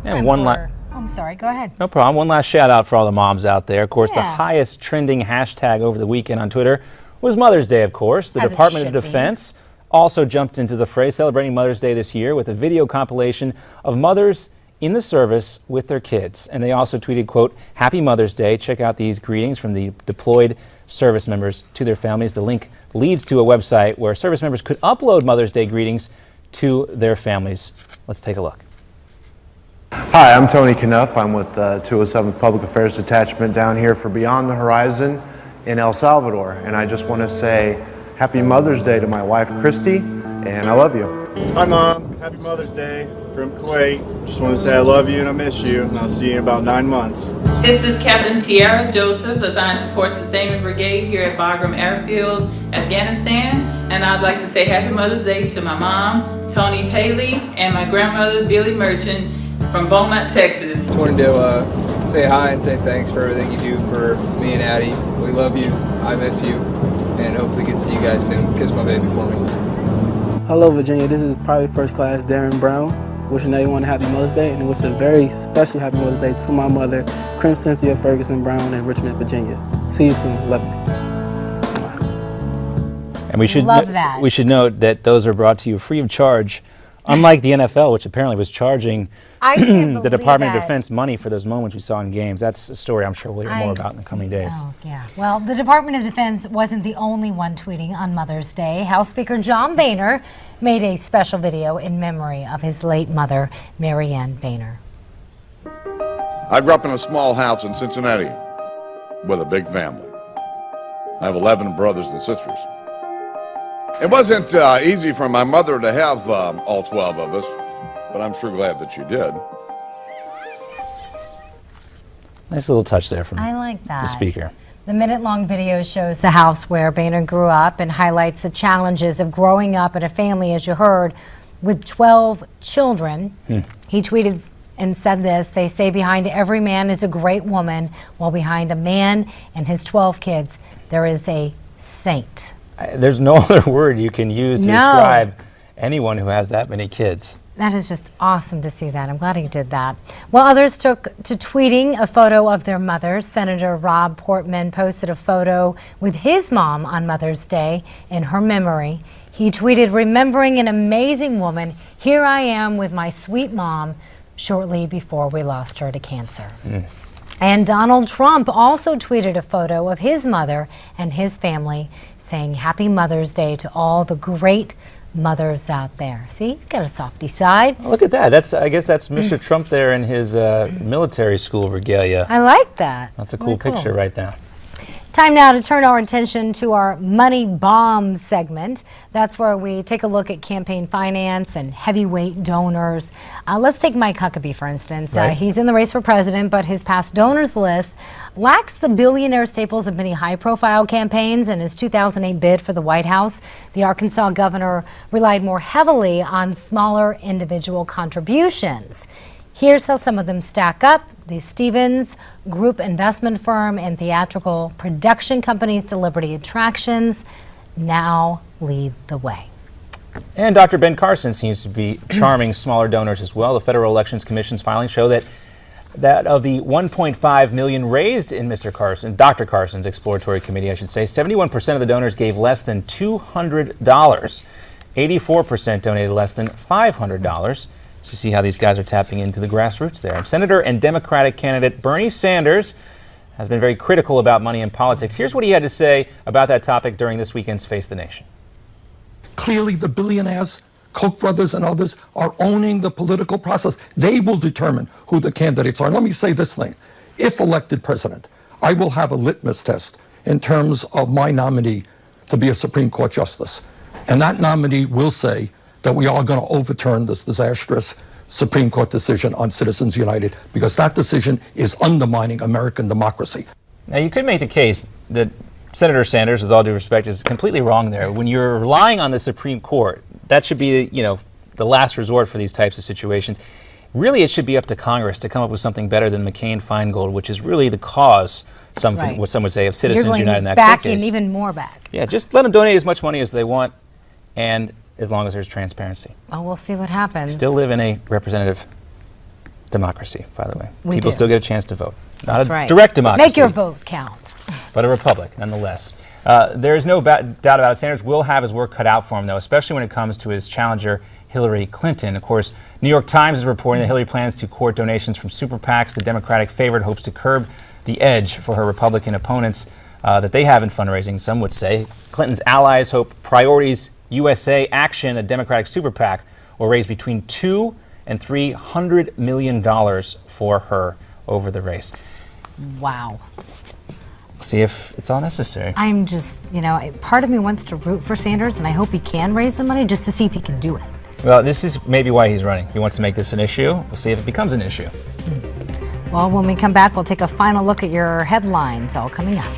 And I'm sorry, go ahead. No problem. One last shout out for all the moms out there. Of course, the highest trending hashtag over the weekend on Twitter was Mother's Day, of course. The Department of Defense also jumped into the fray, celebrating Mother's Day this year with a video compilation of mothers in the service with their kids. And they also tweeted, quote, "Happy Mother's Day. Check out these greetings from the deployed service members to their families." The link leads to a website where service members could upload Mother's Day greetings to their families. Let's take a look. Hi, I'm Tony Knuff. I'm with the 207th Public Affairs Detachment down here for Beyond the Horizon in El Salvador. And I just want to say Happy Mother's Day to my wife, Christy, and I love you. Hi, Mom. Happy Mother's Day from Kuwait. Just want to say I love you and I miss you, and I'll see you in about 9 months. This is Captain Tiara Joseph, assigned to Port Sustainment Brigade here at Bagram Airfield, Afghanistan. And I'd like to say Happy Mother's Day to my mom, Tony Paley, and my grandmother, Billy Merchant, from Beaumont, Texas. Just wanted to say hi and say thanks for everything you do for me and Addie. We love you, I miss you, and hopefully get to see you guys soon. Kiss my baby for me. Hello Virginia, this is Private First Class Darren Brown, wishing everyone a happy Mother's Day, and wish a very special happy Mother's Day to my mother, Prince Cynthia Ferguson Brown in Richmond, Virginia. See you soon, love you. And we should note that those are brought to you free of charge. Unlike the NFL, which apparently was charging the Department of Defense money for those moments we saw in games. That's a story I'm sure we'll hear more about in the coming days. Oh, yeah. Well, the Department of Defense wasn't the only one tweeting on Mother's Day. House Speaker John Boehner made a special video in memory of his late mother, Mary Ann Boehner. I grew up in a small house in Cincinnati with a big family. I have 11 brothers and sisters. It wasn't easy for my mother to have all 12 of us, but I'm sure glad that she did. Nice little touch there from the speaker. The minute-long video shows the house where Boehner grew up and highlights the challenges of growing up in a family, as you heard, with 12 children. He tweeted and said this: "They say behind every man is a great woman, while behind a man and his 12 kids, there is a saint." There's no other word you can use to describe anyone who has that many kids. That is just awesome to see that. I'm glad he did that. Well, others took to tweeting a photo of their mothers. Senator Rob Portman posted a photo with his mom on Mother's Day in her memory. He tweeted, "Remembering an amazing woman, here I am with my sweet mom shortly before we lost her to cancer." And Donald Trump also tweeted a photo of his mother and his family, saying Happy Mother's Day to all the great mothers out there. See, he's got a softy side. Oh, look at that. I guess that's Mr. Trump there in his military school regalia. I like that. That's a cool picture right there. Time now to turn our attention to our Money Bomb segment. That's where we take a look at campaign finance and heavyweight donors. Let's take Mike Huckabee, for instance. He's in the race for president, but his past donors list lacks the billionaire staples of many high-profile campaigns. In his 2008 bid for the White House, the Arkansas governor relied more heavily on smaller individual contributions. Here's how some of them stack up. The Stevens Group investment firm and theatrical production company Celebrity Attractions now lead the way. And Dr. Ben Carson seems to be charming smaller donors as well. The Federal Elections Commission's filings show that of the $1.5 million raised in Dr. Carson's exploratory committee, 71% of the donors gave less than $200. 84% donated less than $500. To see how these guys are tapping into the grassroots there. Senator and Democratic candidate Bernie Sanders has been very critical about money in politics. Here's what he had to say about that topic during this weekend's Face the Nation. Clearly, the billionaires, Koch brothers and others, are owning the political process. They will determine who the candidates are. And let me say this thing. If elected president, I will have a litmus test in terms of my nominee to be a Supreme Court justice. And that nominee will say that we are going to overturn this disastrous Supreme Court decision on Citizens United, because that decision is undermining American democracy. Now, you could make the case that Senator Sanders, with all due respect, is completely wrong there. When you're relying on the Supreme Court, that should be, the last resort for these types of situations. Really, it should be up to Congress to come up with something better than McCain-Feingold, which is really the cause, what some would say, of Citizens United in that back case. and even more back. Yeah, just let them donate as much money as they want, and as long as there's transparency. Well, we'll see what happens. Still live in a representative democracy, by the way. We People do. still get a chance to vote. Not That's a right. direct democracy. Make your vote count. But a republic, nonetheless. There is no doubt about it. Sanders will have his work cut out for him, though, especially when it comes to his challenger, Hillary Clinton. Of course, New York Times is reporting that Hillary plans to court donations from super PACs. The Democratic favorite hopes to curb the edge for her Republican opponents that they have in fundraising, some would say. Clinton's allies hope Priorities USA Action, a Democratic super PAC, will raise between $200 and $300 million for her over the race. Wow. We'll see if it's all necessary. I'm just, part of me wants to root for Sanders, and I hope he can raise the money just to see if he can do it. Well, this is maybe why he's running. He wants to make this an issue. We'll see if it becomes an issue. Well, when we come back, we'll take a final look at your headlines, all coming up.